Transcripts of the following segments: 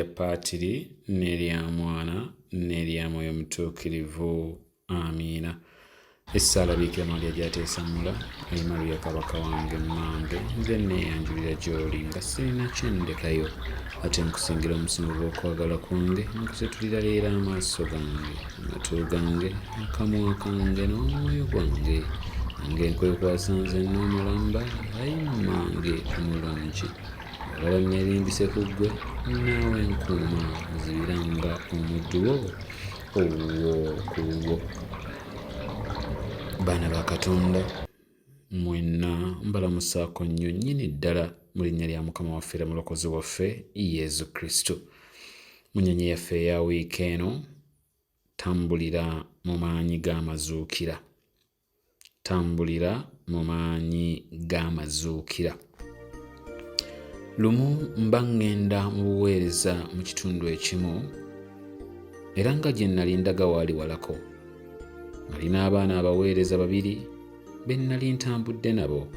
lya Paatiri n'erya Mwana n'erya Mwoyo Mutuukirivu. Amiina. Essaala Biikira Maaliya gy'ateesamula Maria Kabaka wange mmange, nze neeyanjulira gy'oli nga sirina kyendekayo, ate nkusingira omusingo gw'okwagala kwange, nkusetulira leero amaaso gange, amatu gange, akamwa kange n'omwoyo gwange, nange nkwekwasanze n'omulamba, ayi mmange omulungi, olaba neerimbise ku ggwe, naawe nkuuma nzibiranga omuddu wo ow'okuwo. Baana ba Katonda, mwenna mbalamusaako nnyo nnyini ddala mu linnya lya Mukama waffe era mulokozi waffe Yezu Kristo. Mu nnyonyi yaffe eya wiiki eno, tambulira mu maanyi g'amazuukira. Tambulira mu maanyi g'amazuukira. Lumu mba ŋŋenda mu buweereza mu kitundu ekimu, era nga gye nnali ndaga waali walako. Nalina abaana abaweereza babiri be nnali ntambudde nabo.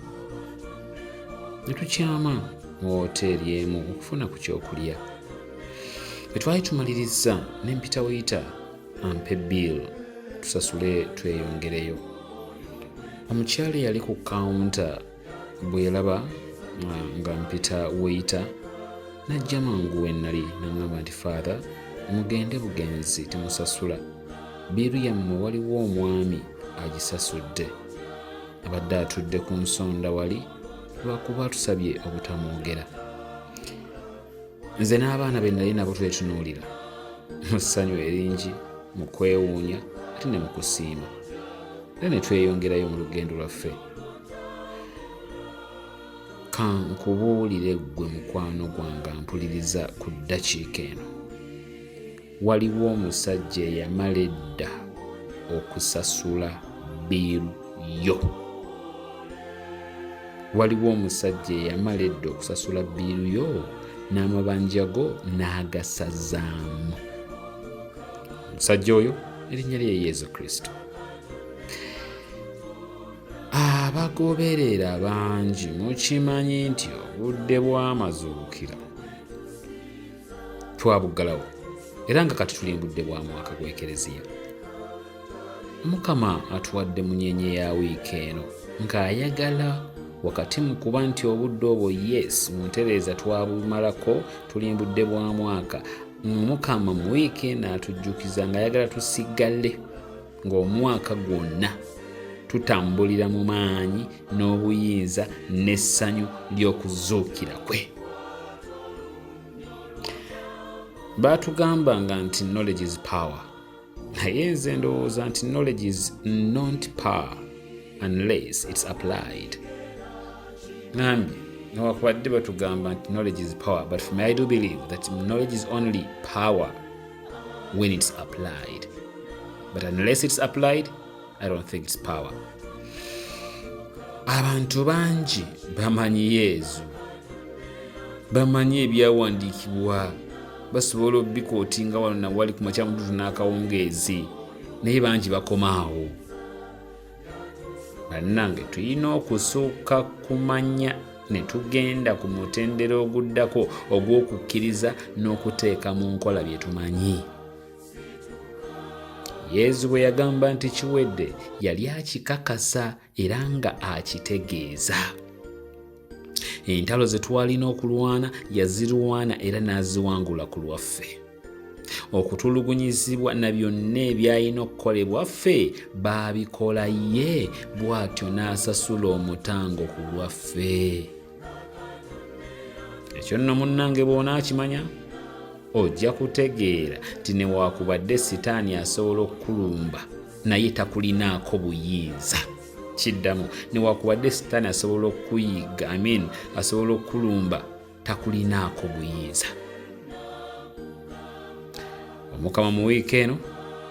Ne tukyama mu woteeri emu okufuna ku kyokulya. Bwe twali tumaliriza ne mpita wayita ampe bill tusasule tweyongereyo. Omukyala eyali ku kawunta bwe yalaba nga mpita wayita n'ajja mangu we nnali n'aŋŋamba nti, "Father, mugende bugenzi temusasula. Biiru yammwe waliwo omwami agisasudde. Abadde atudde ku nsonda wali lwakuba tusabye obutamwogera." Nze n'abaana be nnali nabo twetunuulira mu ssanyu eringi, mu kwewuunya ate ne mu kusiima. Era ne tweyongerayo mu lugendo lwaffe. Ka nkubuulire ggwe mukwano gwange mpuliriza ku ddakiika eno. Waliwo omusajja eyamala edda okusasula biiru yo. Waliwo omusajja eyamala edda okusasula biiru yo n'amabanja go n'agasazaamu. Omusajja oyo erinnya lye Yezu Kristo. Abagoberera bangi mukimanyi nti obudde bw'amazuukira twabuggalawo, era nga kati tuli mu budde bwa mwaka gw'Ekereziya. Mukama atuwadde munyenye ya wiiki eno ng'ayagala wakati mu kuba nti obudde obwo yes muntereeza twabumalako, tuli mu budde bwa mwaka. Mukama mu wiiki eno atujjukiza ng'ayagala tusigale ng'omwaka gwonna tutambulira mu maanyi n'obuyinza n'essanyu ly'okuzuukira kwe. Baatugambanga nti knowledge is power. Naye nze ndowooza nti knowledge is not power unless it's applied. Nambi newakubadde batugamba nti knowledge is power, but for me I do believe that knowledge is only power when it's applied. But unless it's applied, I don't think it's power. Abantu bangi bamanyi Yezu, bamanyi ebyawandiikibwa, basobola obikootinga wano na wali ku makyamudutu n'akawungeezi, naye bangi bakomaawo. Bannange tulina okusooka kumanya ne tugenda ku mutendera oguddako ogw'okukkiriza n'okuteeka mu nkola bye tumanyi. Yezu bwe yagamba nti kiwedde yali akikakasa era nga akitegeeza. Entalo ze twalina okulwana yazirwana era n'aziwangula ku lwaffe. Okutulugunyizibwa na byonna ebyalina okukolebwa ffe baabikola ye, bw'atyo n'asasula omutango ku lwaffe. Ekyo nno munnange bw'onaakimanya ojja kutegeera nti newakubadde Sitaani asobola okukulumba naye takulinaako buyinza. Kiddamu, newakubadde Sitaani asobola okuyiga, asobola okukulumba, takulinaako buyinza. Omukama mu wiiki eno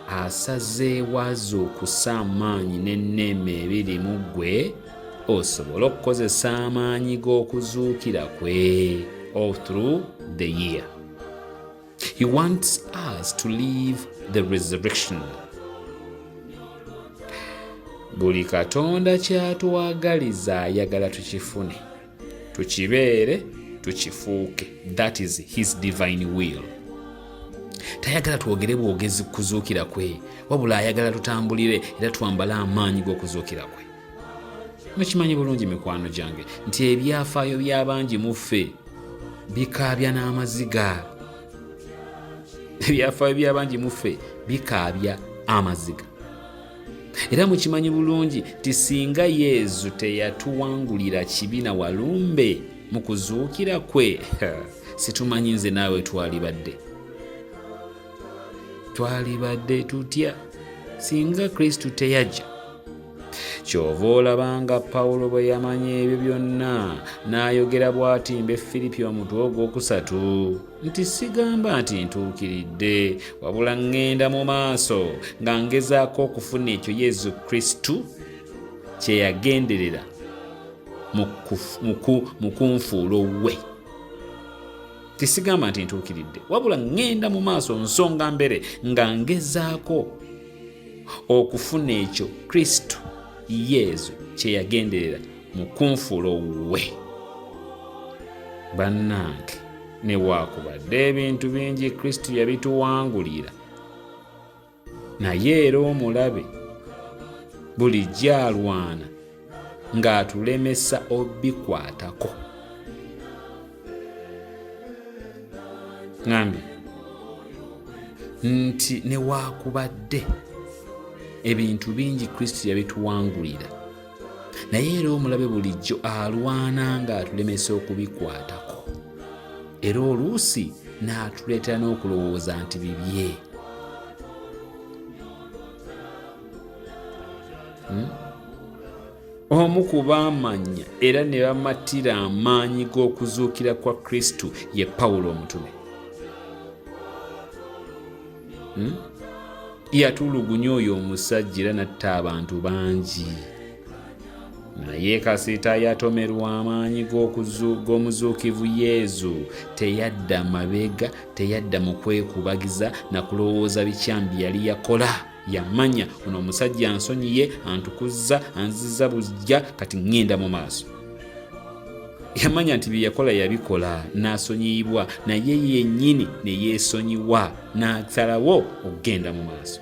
asazeewo okussa amaanyi n'enneema ebiri mu ggwe osobole okukozesa amaanyi g'okuzuukira kwe all through the year. He wants us to live the resurrection. Buli Katonda ky'atwagaliza ayagala tukifune, tukibeere, tukifuuke. That is his divine will. tayagala twogere bwogezi kuzuukira kwe, wabula ayagala tutambulire era twambale amaanyi g'okuzuukira kwe. Mukimanyi bulungi mikwano gyange nti ebyafaayo by'abangi mu ffe bikaabya n'amaziga. Ebyafaayo by'abangi mu ffe bikaabya amaziga. Era mukimanyi bulungi nti singa Yesu teyatuwangulira kibi na walumbe mu kuzuukira kwe, situmanyi nze naawe twalibadde tutya singa Kristo teyajja. Kyova olabanga Pawulo bwe yamanya ebyo byonna n'ayogera bw'ati mbe Filipi omutwe ogwokusatu nti sigamba nti ntuukiridde, wabula ŋŋenda mu maaso nga ngezaako okufuna ekyo Yesu Kristo kye yagenderera mu kunfuula owuwe. Tisigamba nti ntuukiridde, wabula ŋŋenda mu maaso nsonga mbere nga ngezaako okufuna ekyo Kristo Yesu kye yagenderera mu kunfuula owuwe. Bannange, ne waakubadde ebintu bingi Kristo yabituwangulira, naye era omulabe bulijjo alwana ng'atulemesa obikwatako. Ngambye nti ne waakubadde ebintu bingi Kristo yabituwangulira, naye era omulabe bulijjo alwana ng'atulemesa okubikwatako, era oluusi n'atuleetera n'okulowooza nti bibye. Omu ku baamanya era ne bamatira amaanyi g'okuzuukira kwa Kristo ye Pawulo omutume. Yatulugunya oyo omusajja era n'atta abantu bangi, naye kasita yatomerwa amaanyi g'omuzuukivu Yesu teyadda mabega, teyadda mu kwekubagiza na kulowooza bikyamu bye yali yakola. Yamanya ono omusajja ansonyiye, antukuzza, anzizza buggya, kati ŋŋenda mu maaso. Yamanya nti bye yakola yabikola, n'asonyiyibwa, naye yennyini ne yeesonyiwa, n'asalawo okugenda mu maaso.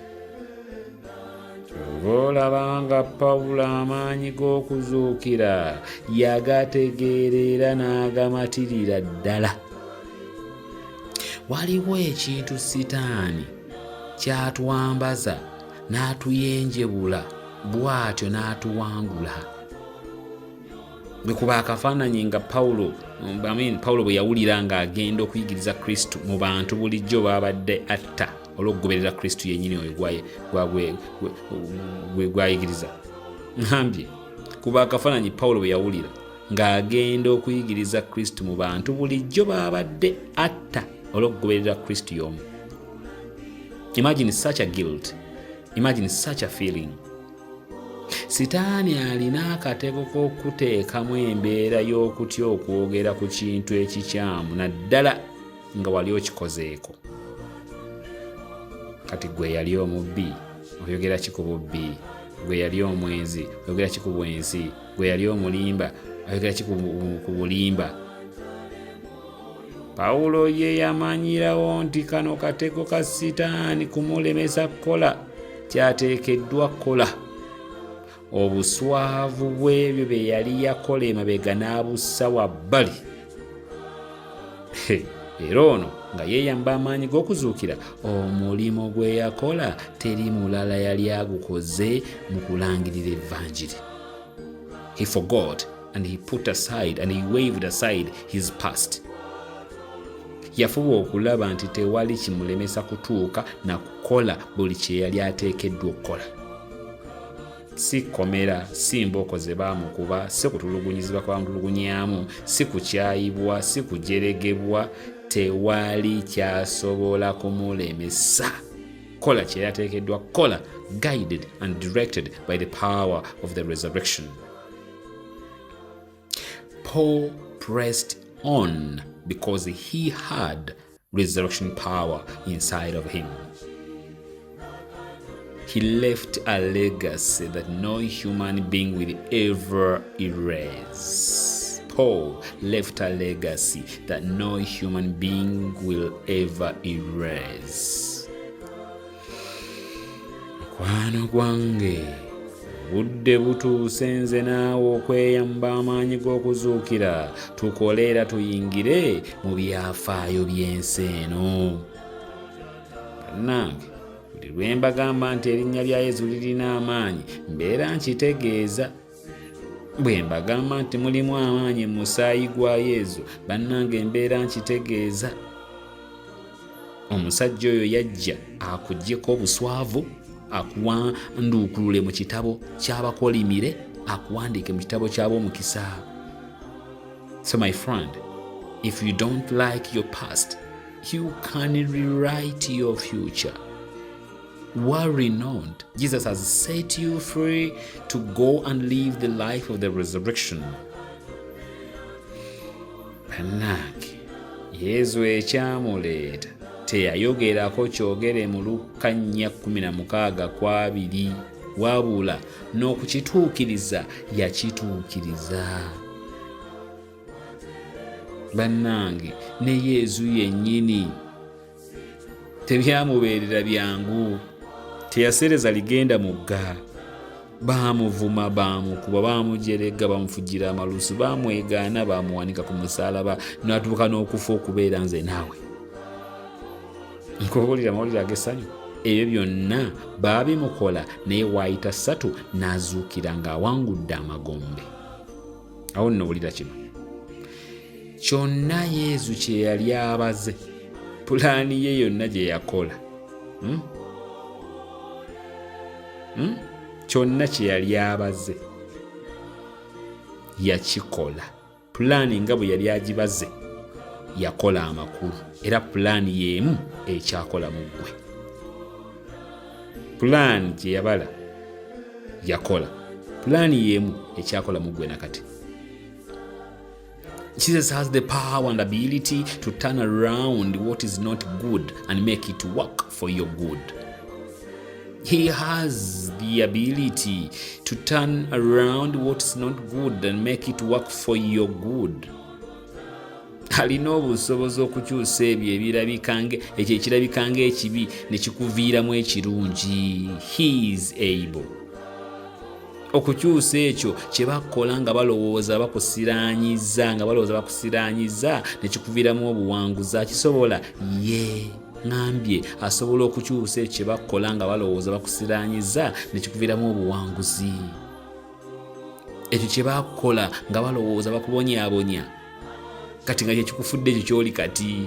Olabanga Pawulo amaanyi g'okuzuukira yagategeerera n'agamatirira ddala. Waliwo ekintu Sitaani kyatwambaza n'atuyenjebula bw'atyo n'atuwangula. Bwe kuba akafaananyi nga Pawulo bwe yawulira ng'agenda okuyigiriza Kristo mu bantu bulijjo baabadde atta olw'okugoberera Kristo yennyini oyo gwayigiriza. Ngambye kuba akafaananyi Pawulo bwe yawulira ng'agenda okuyigiriza Kristo mu bantu bulijjo baabadde atta olw'okugoberera Kristo y'omu. Imagine such a guilt. Imagine such a feeling. Sitaani alina akatego k'okuteekamu embeera y'okutya okwogera ku kintu ekikyamu naddala nga wali okikozeeko. Kati gwe yali omubbi oyogera ki ku bubbi? Gwe yali omwenzi oyogera ki ku bwenzi? Gwe yali omulimba oyogera ki ku bulimba? Pawulo ye yamanyirawo nti kano katego ka Sitaani kumulemesa kukola kyateekeddwa kukola. Obuswavu bw'ebyo bye yali yakola emabega n'abussa wabbali. Era ono nga yeeyamba amaanyi g'okuzuukira, omulimu gwe yakola teri mulala yali agukoze mu kulangirira evvanjiri. He forgot and he put aside and he waved aside his past. Yafuba okulaba nti tewali kimulemesa kutuuka na kukola buli kye yali ateekeddwa okukola. Si komera, si mboko ze baamukuba, si kutulugunyizibwa kwa mutulugunyamu, si kukyayibwa, si kujeregebwa, tewali kyasobola kumulemesa. Kola kye yateekeddwa kola, guided and directed by the power of the resurrection. Paul pressed on because he had resurrection power inside of him. He left a legacy that no human being will ever erase. Paul left a legacy that no human being will ever erase. mukwano gwange budde butuuse nze naawe okweyamba amaanyi g'okuzuukira tukole era tuyingire mu byafaayo by'ensi eno. Bannange, buli lwe mbagamba nti erinnya lya Yesu lirina amaanyi mbeera nkitegeeza. Bwe mbagamba nti mulimu amaanyi mu musaayi gwa Yesu, bannange mbeera nkitegeeza. Omusajja oyo yajja akuggyeko obuswavu, akuwanduukulule mu kitabo ky'abakolimire, akuwandiike mu kitabo ky'ab'omukisa. So my friend, if you don't like your past, you can rewrite your future. Worry not. Jesus has set you free to go and live the life of the resurrection. Bannange, Yesu ekyamuleeta teyayogerako kyogere mu Luka 4:16 wabula n'okukituukiriza yakituukiriza. Bannange, ne Yesu yennyini tebyamubeerera byangu. Teyasereza ligenda mugga. Baamuvuma, baamukuba, baamujerega, bamufugira amalusu, baamwegaana, baamuwanika ku musaalaba, n'atuuka n'okufa okubeera nze naawe. Nkubulira amawulire ag'essanyu. Ebyo byonna baabimukola naye waayita 3 n'azuukira ng'awangudde amagombe. Awo nno wulira kino. Kyonna Yesu kye yali abaze, pulaani ye yonna gye yakola. Kyonna kye yali abaze yakikola. Pulaani nga bwe yali agibaze yakola amakulu, era pulaani y'emu ekyakola mu ggwe. Pulaani gye yabala yakola, pulaani y'emu ekyakola mu ggwe nakati. Jesus has the power and ability to turn around what is not good and make it work for your good. He has the ability to turn around what is not good and make it work for your good. Alina obusobozi okukyusa ebyo ekyo ekirabika ng'ekibi ne kikuviiramu ekirungi. He is able. Okukyusa ekyo kye bakola nga balowooza bakusiraanyiza ne kikuviiramu obuwanguzi, akisobola ye. Ngambye asobola okukyusa ekyo kye bakola nga balowooza bakusiraanyiza ne kikuviiramu obuwanguzi. Ekyo kye bakola nga balowooza bakubonyaabonya, kati nga kyekikufudde ekyo ky'oli kati.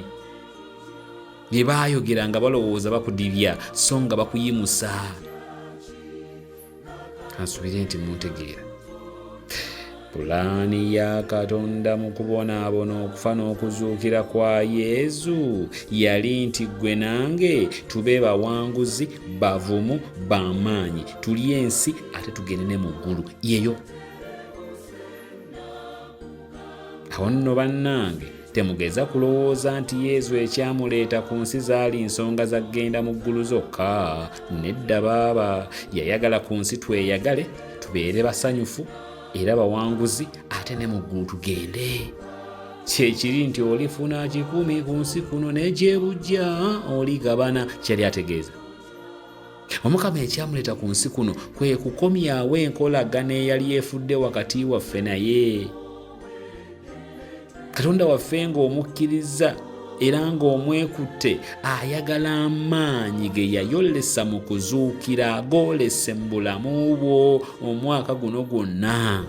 Bye baayogera nga balowooza bakudibya so nga bakuyimusa. Kansubire nti muntegeera. Pulaani ya Katonda mu kubonaabona okufa n'okuzuukira kwa Yesu yali nti ggwe nange tube bawanguzi, bavumu, b'amaanyi, tulye ensi ate tugende ne mu ggulu. Yeyo. Awo nno bannange, temugeza kulowooza nti Yesu ekyamuleeta ku nsi zaali nsonga za kgenda mu ggulu zokka. Nedda baaba, yayagala ku nsi tweyagale, tubeere basanyufu era bawanguzi, ate ne mu ggulu tugende. Kyekiri nti olifuna 10 ku nsi kuno n'egyebujja oligabana. Kyali ategeeza Omukama ekyamuleeta ku nsi kuno kwe kukomyawo enkolagana eyali efudde wakati waffe naye. Katonda waffe ng'omukkiriza era ng'omwekutte, ayagala amaanyi ge yayolesa mu kuzuukira agoolese mu bulamu bwo omwaka guno gwonna.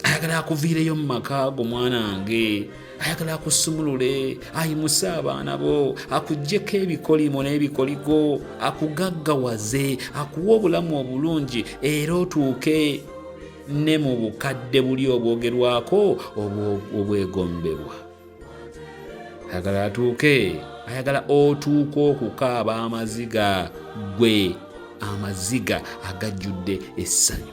Ayagala akuviireyo mu maka go mwanange, ayagala akusumulule, ayimuse abaana bo, akuggyeko ebikolimo n'ebikoligo, akugaggawaze, akuwe obulamu obulungi era otuuke ne mu bukadde buli obwogerwako obwegombebwa. Ayagala atuuke, ayagala otuuke okukaaba amaziga, gwe amaziga agajjudde essanyu.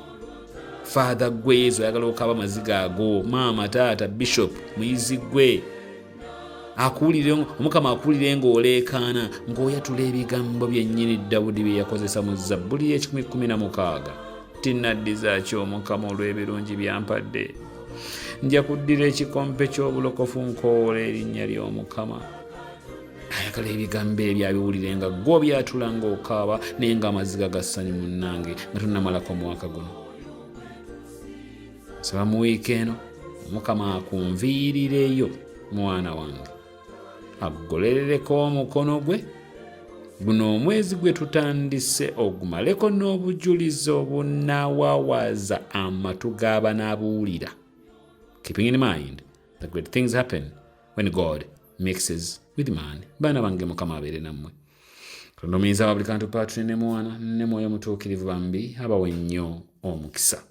Father gwe Yesu ayagala okukaaba amaziga ago. Maama, taata, bishop, muyizi gwe akuwulire, Omukama akuwulire ng'oleekaana ng'oyatula ebigambo byennyini Dawudi bye yakozesa mu Zabbuli 10:16. Tinnaddiza ki Omukama olw'ebirungi byampadde? Nja kuddira ekikompe ky'obulokofu nkoowoola erinnya ly'Omukama. ayagala ebigambo ebyo abiwulire nga gwe byatula ng'okaaba naye ng'amaziga gassanyu munnange nga tunnamalako omwaka guno. Saba mu wiiki eno Mukama akunviirireyo mwana wange, akugolerereko omukono gwe guno omwezi gwe tutandise ogumaleko n'obujulizi obunaawawaza amatu g'abanaabuwulira. Keeping in mind that great things happen when God mixes with man. Baana bange Mukama abeere nammwe. Katonda omuyinza wa buli kantu Paatuli ne Mwana ne Mwoyo Mutuukirivu bambi abawe nnyo omukisa.